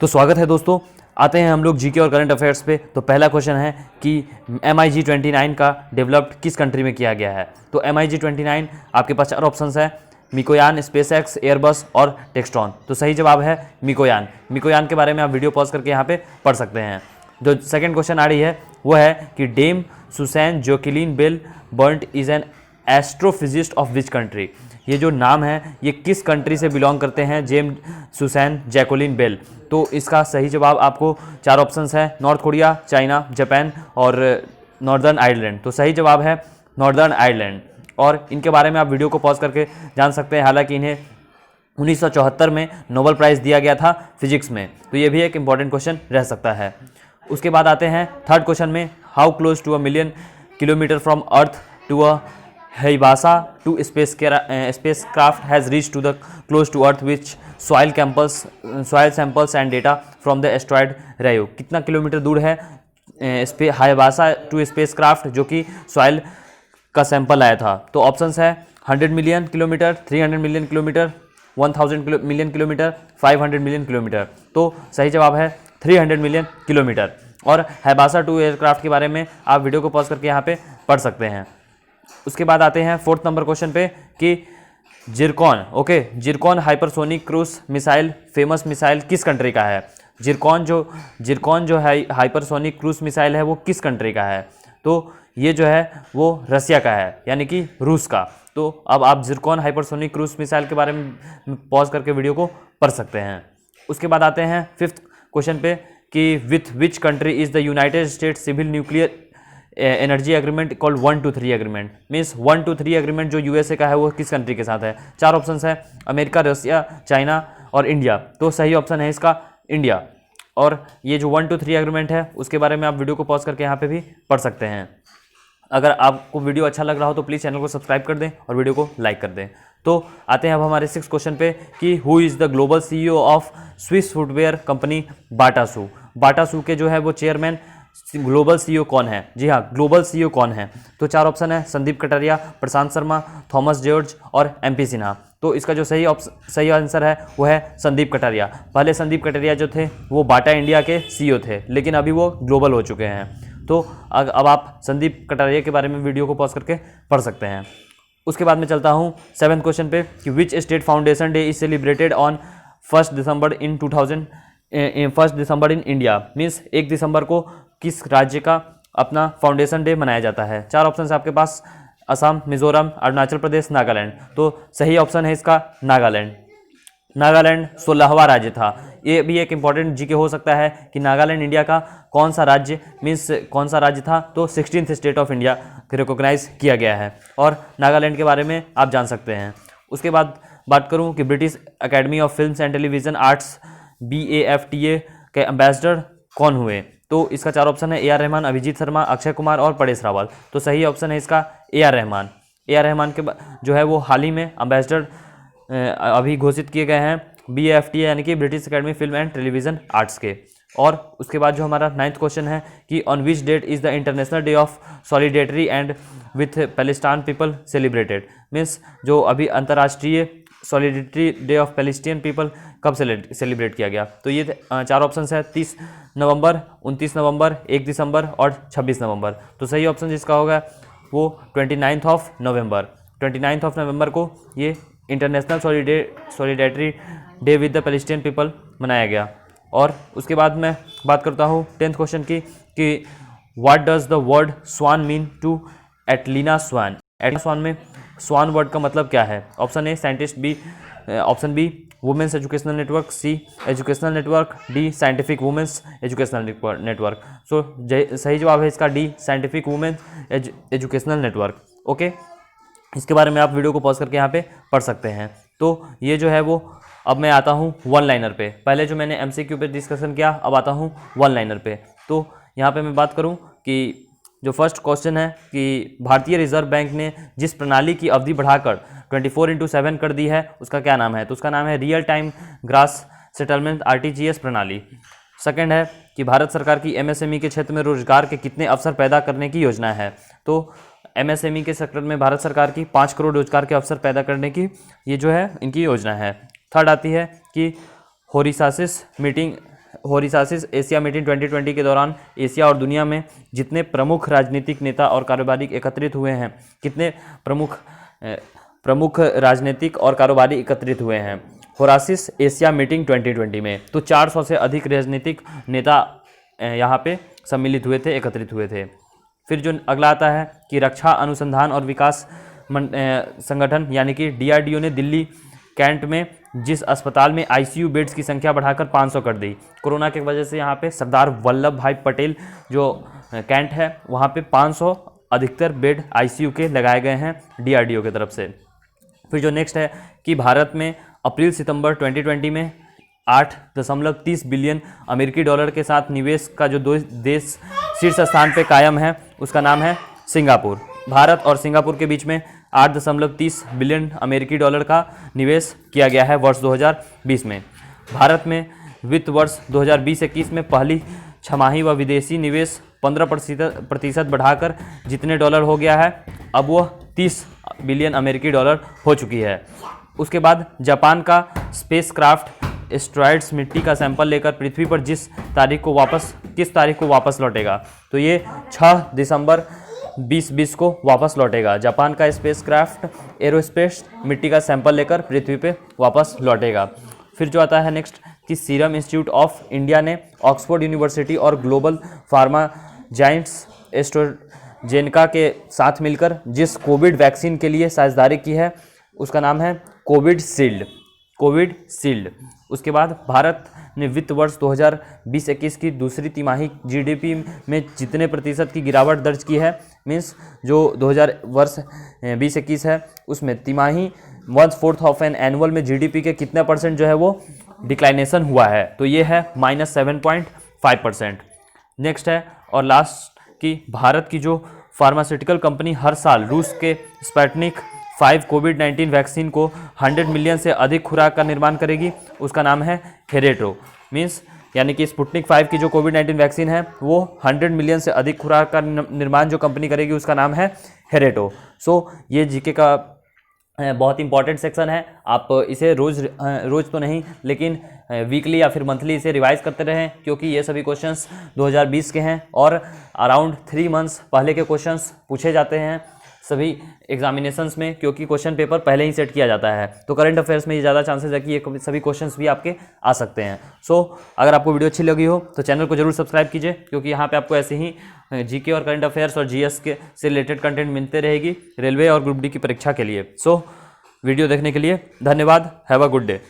तो स्वागत है दोस्तों। आते हैं हम लोग जीके और करंट अफेयर्स पे। तो पहला क्वेश्चन है कि MiG-29 का डेवलप्ड किस कंट्री में किया गया है। तो MiG-29 आपके पास चार ऑप्शंस है, मिकोयान, स्पेसएक्स, एयरबस और टेक्स्ट्रॉन। तो सही जवाब है मिकोयान। मिकोयान के बारे में आप वीडियो पॉज करके यहाँ पे पढ़ सकते हैं। जो सेकंड क्वेश्चन आ रही है वो है कि Dame Susan Jocelyn Bell Burt is an astrophysicist of which country. ये जो नाम है ये किस कंट्री से बिलोंग करते हैं, जेम सुसैन जैकोलिन बेल। तो इसका सही जवाब आपको चार ऑप्शंस है, नॉर्थ कोरिया, चाइना, जापान और नॉर्दर्न आयरलैंड। तो सही जवाब है नॉर्दर्न आयरलैंड। और इनके बारे में आप वीडियो को पॉज करके जान सकते हैं। हालांकि इन्हें 1974 में नोबेल प्राइज़ दिया गया था फिजिक्स में। तो ये भी एक इंपॉर्टेंट क्वेश्चन रह सकता है। उसके बाद आते हैं थर्ड क्वेश्चन में, how close to 1 million kilometre from earth to a Haibasa 2 spacecraft has reached to the close to Earth which soil samples and data from the asteroid Ryu। कितना kilometre दूर है Haibasa 2 स्पेसक्राफ्ट जो कि soil का sample आया था। तो options है 100 million kilometre, 300 million kilometre, 1000 million kilometre, 500 million kilometre. तो सही जवाब है 300 मिलियन किलोमीटर। और Haibasa 2 एयरक्राफ्ट के बारे में आप वीडियो को पॉज करके यहाँ पे पढ़ सकते हैं। उसके बाद आते हैं फोर्थ नंबर क्वेश्चन पे कि Zircon hypersonic cruise missile famous missile किस कंट्री का है। जिरकॉन जो है हाइपरसोनिक क्रूज मिसाइल है वो किस कंट्री का है। तो ये जो है वो रसिया का है, यानी कि रूस का। तो अब आप जिरकॉन हाइपरसोनिक क्रूज मिसाइल के बारे में पॉज करके वीडियो को पढ़ सकते हैं। उसके बाद आते हैं फिफ्थ क्वेश्चन पे कि with which country is the United States civil nuclear energy agreement called 1-2-3 agreement. Means 1-2-3 agreement जो यूएसए का है वो किस कंट्री के साथ है। चार ऑप्शंस है, अमेरिका, रसिया, चाइना और इंडिया। तो सही ऑप्शन है इसका इंडिया। और ये जो 1-2-3 एग्रीमेंट है उसके बारे में आप वीडियो को पॉज करके यहाँ पे भी पढ़ सकते हैं। अगर आपको वीडियो अच्छा लग रहा हो तो प्लीज़ चैनल को सब्सक्राइब कर दें और वीडियो को लाइक कर दें। तो आते हैं अब हमारे 6th क्वेश्चन पे कि who is the global CEO of Swiss footwear company Bata shoe. Bata shoe के जो है वो चेयरमैन ग्लोबल CEO कौन है। जी हाँ, ग्लोबल CEO कौन है। तो चार ऑप्शन है, संदीप कटारिया, प्रशांत शर्मा, थॉमस जॉर्ज और MP सिन्हा। तो इसका जो सही आंसर है वो है संदीप कटारिया। पहले संदीप कटारिया जो थे वो बाटा इंडिया के CEO थे, लेकिन अभी वो ग्लोबल हो चुके हैं। तो अब आप संदीप कटारिया के बारे में वीडियो को पॉज करके पढ़ सकते हैं। उसके बाद में चलता हूँ 7th क्वेश्चन पे कि which state foundation day is celebrated on 1 December in India. Means 1 दिसंबर को किस राज्य का अपना फाउंडेशन डे मनाया जाता है। चार ऑप्शन है आपके पास, असम, मिजोरम, अरुणाचल प्रदेश, नागालैंड। तो सही ऑप्शन है इसका नागालैंड। नागालैंड 16वां राज्य था। ये भी एक इंपॉर्टेंट जीके हो सकता है कि नागालैंड इंडिया का कौन सा राज्य था। तो 16th state of India recognise किया गया है और नागालैंड के बारे में आप जान सकते हैं। उसके बाद बात करूं कि British academy of films and television arts BAFTA के एम्बेसडर कौन हुए। तो इसका चार ऑप्शन है, AR रहमान, अभिजीत शर्मा, अक्षय कुमार और परेश रावल। तो सही ऑप्शन है इसका AR रहमान। AR रहमान के जो है वो हाल ही में एम्बेसडर अभी घोषित किए गए हैं BAFTA यानी कि British academy film and television arts के। और उसके बाद जो हमारा 9th क्वेश्चन है कि on which that is the international day of solidarity and with Palestine people celebrated. Means जो अभी अंतर्राष्ट्रीय solidarity day of Palestine people कब सेलिब्रेट किया गया। तो ये चार ऑप्शन है, 30 नवंबर, 29 नवंबर, 1 दिसंबर और 26 नवंबर। तो सही ऑप्शन जिसका होगा वो 29th of November. 29th of November को ये international solidarity day with the Palestine people मनाया गया। और उसके बाद मैं बात करता हूँ 10th क्वेश्चन की कि व्हाट डज द वर्ड स्वान मीन टू एटलीना स्वान। एटलीना स्वान में स्वान वर्ड का मतलब क्या है। Option A scientist, option B women's educational network, C educational network, D scientific women's educational network. So सही जवाब है इसका D scientific women's educational network. Okay, इसके बारे में आप वीडियो को पॉज करके यहाँ पे पढ़ सकते हैं। तो ये जो है वो अब मैं आता हूँ वन लाइनर पे। पहले जो मैंने MCQ पे डिस्कशन किया, अब आता हूँ वन लाइनर पे। तो यहाँ पे मैं बात करूँ कि जो फर्स्ट क्वेश्चन है कि भारतीय रिजर्व बैंक ने जिस प्रणाली की अवधि बढ़ाकर 24/7 कर दी है उसका क्या नाम है। तो उसका नाम है real time gross settlement RTGS प्रणाली। सेकंड है कि भारत सरकार की MSME के क्षेत्र में रोजगार के कितने अवसर पैदा करने की योजना है। तो MSME के सेक्टर में भारत सरकार की 5 करोड़ रोजगार के अवसर पैदा करने की ये जो है इनकी योजना है। थर्ड आती है कि हॉरिसासिस मीटिंग होरिसासिस एशिया मीटिंग 2020 के दौरान एशिया और दुनिया में जितने प्रमुख राजनीतिक नेता और कारोबारी एकत्रित हुए हैं, कितने प्रमुख राजनीतिक और कारोबारी एकत्रित हुए हैं होरासिस एशिया मीटिंग 2020 में? तो 400 से अधिक राजनीतिक नेता यहाँ पे सम्मिलित हुए थे, एकत्रित हुए थे। फिर जो अगला आता है कि रक्षा अनुसंधान और विकास संगठन यानी कि DRDO ने दिल्ली कैंट में जिस अस्पताल में ICU बेड्स की संख्या बढ़ाकर 500 कर दी। कोरोना की वजह से यहाँ पे सरदार वल्लभ भाई पटेल जो कैंट है वहाँ पे 500 अधिकतर बेड ICU के लगाए गए हैं DRDO की तरफ से। फिर जो नेक्स्ट है कि भारत में अप्रैल सितंबर 2020 में 8.30 बिलियन अमेरिकी डॉलर के साथ निवेश का जो देश शीर्ष स्थान पे कायम है उसका नाम है सिंगापुर। भारत और सिंगापुर के बीच में 8.30 बिलियन अमेरिकी डॉलर का निवेश किया गया है वर्ष 2020 में। भारत में वित्त वर्ष 2020-21 में पहली छमाही व विदेशी निवेश 15% बढ़ाकर जितने डॉलर हो गया है अब वह 30 बिलियन अमेरिकी डॉलर हो चुकी है। उसके बाद जापान का स्पेसक्राफ्ट एस्ट्रॉयड्स मिट्टी का सैंपल लेकर पृथ्वी पर किस तारीख को वापस लौटेगा? तो ये 6 दिसंबर 2020 को वापस लौटेगा। जापान का स्पेसक्राफ्ट एरोस्पेस मिट्टी का सैंपल लेकर पृथ्वी पे वापस लौटेगा। फिर जो आता है नेक्स्ट कि सीरम इंस्टीट्यूट ऑफ इंडिया ने ऑक्सफोर्ड यूनिवर्सिटी और ग्लोबल फार्मा जाइंट्स एस्ट्राजेनेका के साथ मिलकर जिस कोविड वैक्सीन के लिए साझेदारी की है उसका नाम है कोविशील्ड। उसके बाद भारत ने वित्त वर्ष 2020-21 की दूसरी तिमाही GDP में जितने प्रतिशत की गिरावट दर्ज की है, मीन्स जो 2020-21 है उसमें तिमाही 1/4 ऑफ एन एनुअल में GDP के कितने परसेंट जो है वो डिक्लाइनेशन हुआ है? तो ये है -7.5%। नेक्स्ट है और लास्ट कि भारत की जो फार्मास्यूटिकल कंपनी हर साल रूस के स्पुतनिक 5 कोविड-19 वैक्सीन को 100 मिलियन से अधिक खुराक का निर्माण करेगी उसका नाम है हेरेटो। मीन्स यानी कि स्पुतनिक 5 की जो कोविड-19 वैक्सीन है वो 100 मिलियन से अधिक खुराक का निर्माण जो कंपनी करेगी उसका नाम है हेरेटो। सो ये जीके का बहुत इंपॉर्टेंट सेक्शन है। आप इसे रोज़ तो नहीं लेकिन वीकली या फिर मंथली इसे रिवाइज करते रहें क्योंकि ये सभी क्वेश्चंस 2020 के हैं और अराउंड 3 मंथ्स पहले के क्वेश्चंस पूछे जाते हैं सभी एग्जामिनेशंस में, क्योंकि क्वेश्चन पेपर पहले ही सेट किया जाता है। तो करंट अफेयर्स में ये ज़्यादा चांसेस है कि ये सभी क्वेश्चंस भी आपके आ सकते हैं। सो अगर आपको वीडियो अच्छी लगी हो तो चैनल को जरूर सब्सक्राइब कीजिए क्योंकि यहाँ पे आपको ऐसे ही जीके और करंट अफेयर्स और जीएस के से रिलेटेड कंटेंट मिलते रहेगी रेलवे और ग्रुप डी की परीक्षा के लिए। सो वीडियो देखने के लिए धन्यवाद। Have a good day.